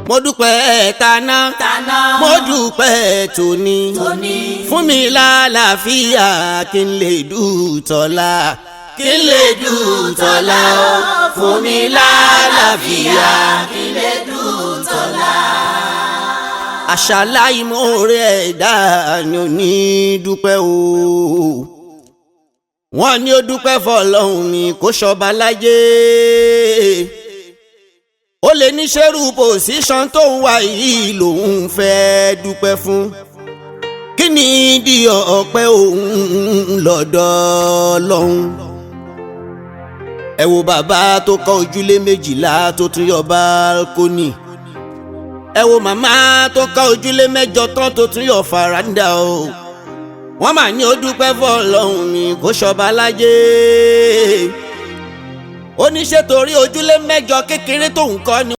mo dúpẹ́ tàná mo dúpẹ́ tòní fún mi lálàáfíà kí n lè dùtọ̀la fún mi lálàáfíà kí n lè dùtọ̀la. àṣàlá ìmoore ẹ̀dá ni ò ní dúpẹ́ o wọ́n ní ó dúpẹ́ fọlọ́hun ni kó ṣọba láyé ó lè ní ṣerú pòsíṣàn tó ń wá yìí lòun fẹ́ dúpẹ́ fún kí ni ìdí ọpẹ́ òun lọ́dọ̀ Ọlọ́hun. ẹ wo bàbá tó kọ́ ojúlé 12 tó tún yọ bálkónì ẹ wo màmá tó kọ́ ojúlé 8 tán tó tún yọ fàràǹdà o wọ́n mà ní ó dúpẹ́ fọlọ́hun ni kó ṣọba láyé ó ní ṣe torí ojúlé 8 kékeré tó ń kọ́ ni.